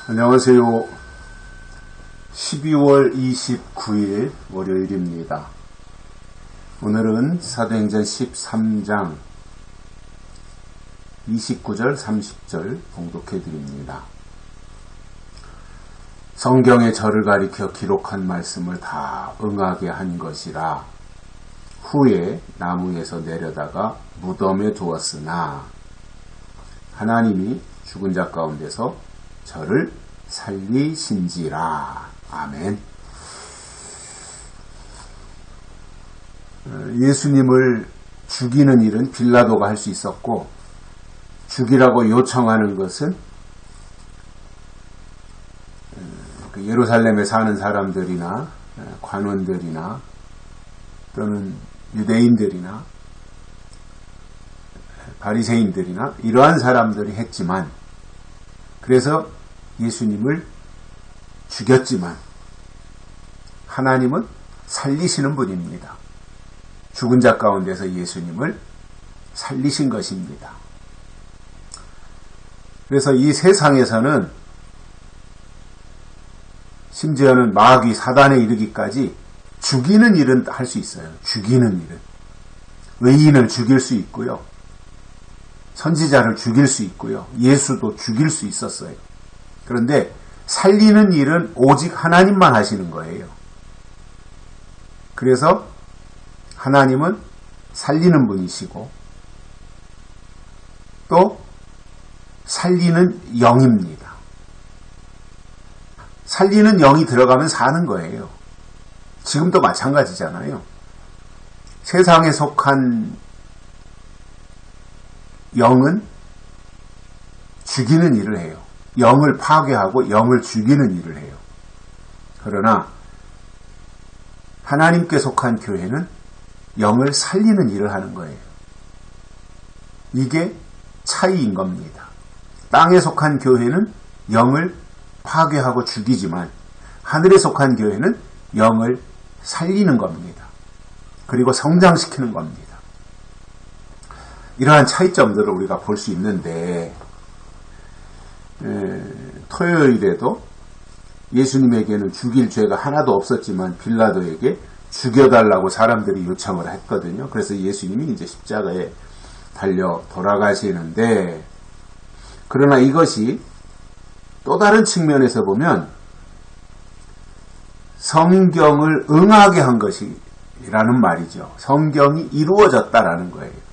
안녕하세요. 12월 29일 월요일입니다. 오늘은 사도행전 13장 29절 30절 봉독해 드립니다. 성경의 저를 가리켜 기록한 말씀을 다 응하게 한 것이라 후에 나무에서 내려다가 무덤에 두었으나 하나님이 죽은 자 가운데서 저를 살리신지라. 아멘. 예수님을 죽이는 일은 빌라도가 할 수 있었고, 죽이라고 요청하는 것은 예루살렘에 사는 사람들이나 관원들이나 또는 유대인들이나 바리새인들이나 이러한 사람들이 했지만, 그래서 예수님을 죽였지만 하나님은 살리시는 분입니다. 죽은 자 가운데서 예수님을 살리신 것입니다. 그래서 이 세상에서는 심지어는 마귀 사단에 이르기까지 죽이는 일은 할 수 있어요. 죽이는 일은. 의인을 죽일 수 있고요. 선지자를 죽일 수 있고요. 예수도 죽일 수 있었어요. 그런데 살리는 일은 오직 하나님만 하시는 거예요. 그래서 하나님은 살리는 분이시고 또 살리는 영입니다. 살리는 영이 들어가면 사는 거예요. 지금도 마찬가지잖아요. 세상에 속한 영은 죽이는 일을 해요. 영을 파괴하고 영을 죽이는 일을 해요. 그러나 하나님께 속한 교회는 영을 살리는 일을 하는 거예요. 이게 차이인 겁니다. 땅에 속한 교회는 영을 파괴하고 죽이지만 하늘에 속한 교회는 영을 살리는 겁니다. 그리고 성장시키는 겁니다. 이러한 차이점들을 우리가 볼 수 있는데, 토요일에도 예수님에게는 죽일 죄가 하나도 없었지만 빌라도에게 죽여달라고 사람들이 요청을 했거든요. 그래서 예수님이 이제 십자가에 달려 돌아가시는데, 그러나 이것이 또 다른 측면에서 보면 성경을 응하게 한 것이라는 말이죠. 성경이 이루어졌다라는 거예요.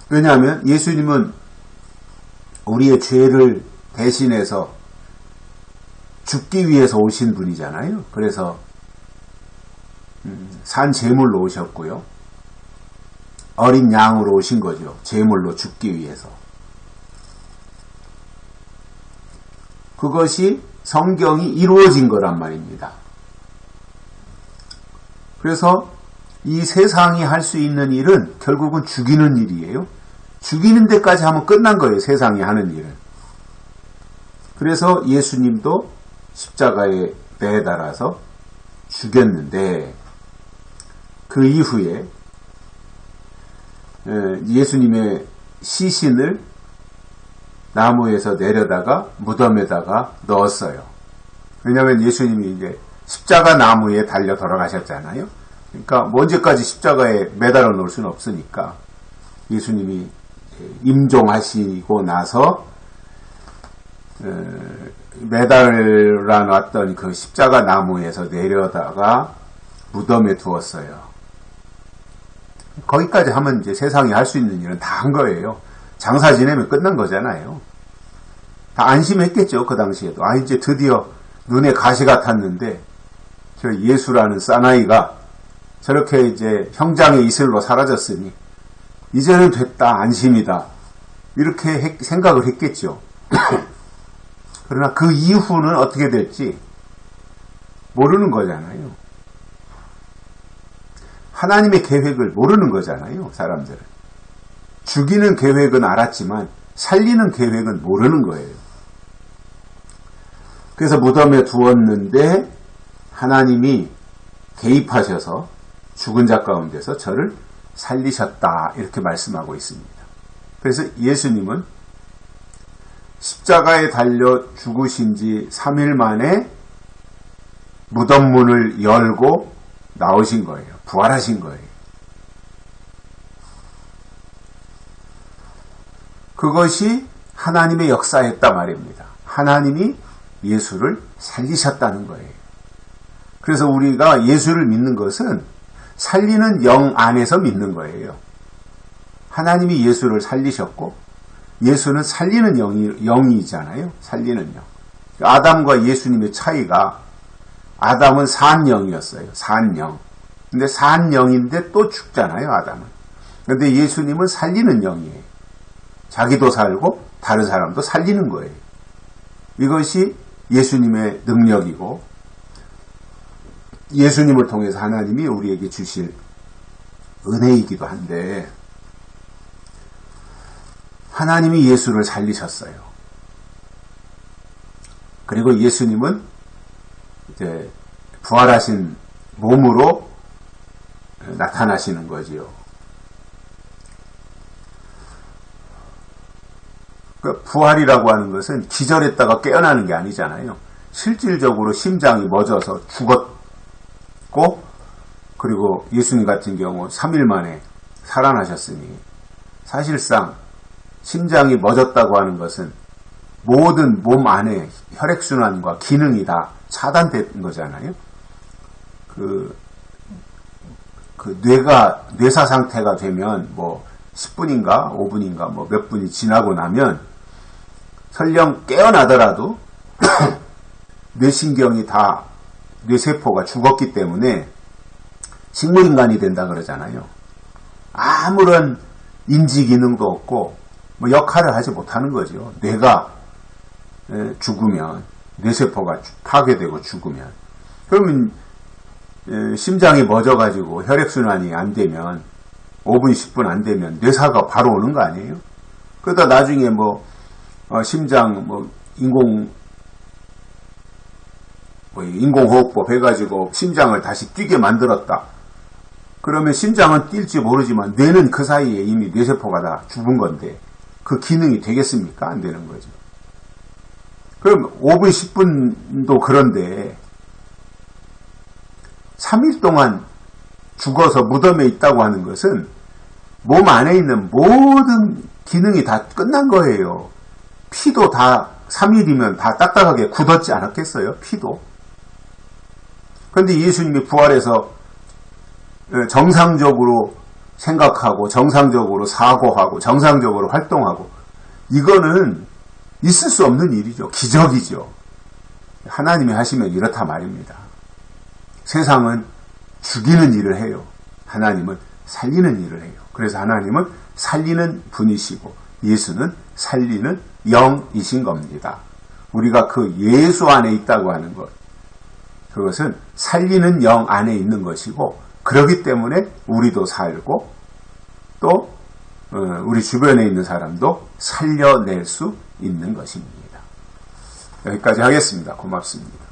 왜냐하면 예수님은 우리의 죄를 대신해서 죽기 위해서 오신 분이잖아요. 그래서 산 제물로 오셨고요. 어린 양으로 오신 거죠. 제물로 죽기 위해서. 그것이 성경이 이루어진 거란 말입니다. 그래서 이 세상이 할 수 있는 일은 결국은 죽이는 일이에요. 죽이는 데까지 하면 끝난 거예요. 세상이 하는 일은. 그래서 예수님도 십자가에 매달아서 죽였는데, 그 이후에 예수님의 시신을 나무에서 내려다가 무덤에다가 넣었어요. 왜냐하면 예수님이 이제 십자가 나무에 달려 돌아가셨잖아요. 그러니까 언제까지 십자가에 매달아 놓을 수는 없으니까 예수님이 임종하시고 나서 매달아 놨던 그 십자가 나무에서 내려다가 무덤에 두었어요. 거기까지 하면 이제 세상이 할 수 있는 일은 다 한 거예요. 장사 지내면 끝난 거잖아요. 다 안심했겠죠. 그 당시에도. 이제 드디어 눈에 가시가 탔는데 저 예수라는 사나이가 저렇게 이제 형장의 이슬로 사라졌으니 이제는 됐다, 안심이다, 이렇게 생각을 했겠죠. 그러나 그 이후는 어떻게 될지 모르는 거잖아요. 하나님의 계획을 모르는 거잖아요. 사람들은. 죽이는 계획은 알았지만 살리는 계획은 모르는 거예요. 그래서 무덤에 두었는데 하나님이 개입하셔서 죽은 자 가운데서 저를 살리셨다, 이렇게 말씀하고 있습니다. 그래서 예수님은 십자가에 달려 죽으신 지 3일 만에 무덤 문을 열고 나오신 거예요. 부활하신 거예요. 그것이 하나님의 역사였다 말입니다. 하나님이 예수를 살리셨다는 거예요. 그래서 우리가 예수를 믿는 것은 살리는 영 안에서 믿는 거예요. 하나님이 예수를 살리셨고 예수는 살리는 영이잖아요. 살리는 영. 아담과 예수님의 차이가 아담은 산 영이었어요. 산 영. 근데 산 영인데 또 죽잖아요. 아담은. 근데 예수님은 살리는 영이에요. 자기도 살고 다른 사람도 살리는 거예요. 이것이 예수님의 능력이고 예수님을 통해서 하나님이 우리에게 주실 은혜이기도 한데 하나님이 예수를 살리셨어요. 그리고 예수님은 이제 부활하신 몸으로 나타나시는 거지요. 그 부활이라고 하는 것은 기절했다가 깨어나는 게 아니잖아요. 실질적으로 심장이 멎어서 죽었고 그리고 예수님 같은 경우 3일 만에 살아나셨으니 사실상 심장이 멎었다고 하는 것은 모든 몸 안에 혈액순환과 기능이 다 차단된 거잖아요. 그 뇌사 상태가 되면 뭐 10분인가 5분인가 뭐 몇 분이 지나고 나면 설령 깨어나더라도 뇌신경이 다 뇌세포가 죽었기 때문에 식물인간이 된다 그러잖아요. 아무런 인지 기능도 없고 뭐 역할을 하지 못하는 거죠. 뇌가 죽으면 뇌세포가 파괴되고 죽으면 그러면 심장이 멎어가지고 혈액순환이 안 되면 5분 10분 안 되면 뇌사가 바로 오는 거 아니에요? 그러다 나중에 뭐 심장 뭐 인공호흡법 해가지고 심장을 다시 뛰게 만들었다. 그러면 심장은 뛸지 모르지만 뇌는 그 사이에 이미 뇌세포가 다 죽은 건데 그 기능이 되겠습니까? 안 되는 거죠. 그럼 5분 10분도 그런데 3일 동안 죽어서 무덤에 있다고 하는 것은 몸 안에 있는 모든 기능이 다 끝난 거예요. 피도 다 3일이면 다 딱딱하게 굳었지 않았겠어요? 피도. 그런데 예수님이 부활해서 정상적으로 생각하고 정상적으로 사고하고 정상적으로 활동하고 이거는 있을 수 없는 일이죠. 기적이죠. 하나님이 하시면 이렇다 말입니다. 세상은 죽이는 일을 해요. 하나님은 살리는 일을 해요. 그래서 하나님은 살리는 분이시고 예수는 살리는 영이신 겁니다. 우리가 그 예수 안에 있다고 하는 것, 그것은 살리는 영 안에 있는 것이고 그렇기 때문에 우리도 살고 또 우리 주변에 있는 사람도 살려낼 수 있는 것입니다. 여기까지 하겠습니다. 고맙습니다.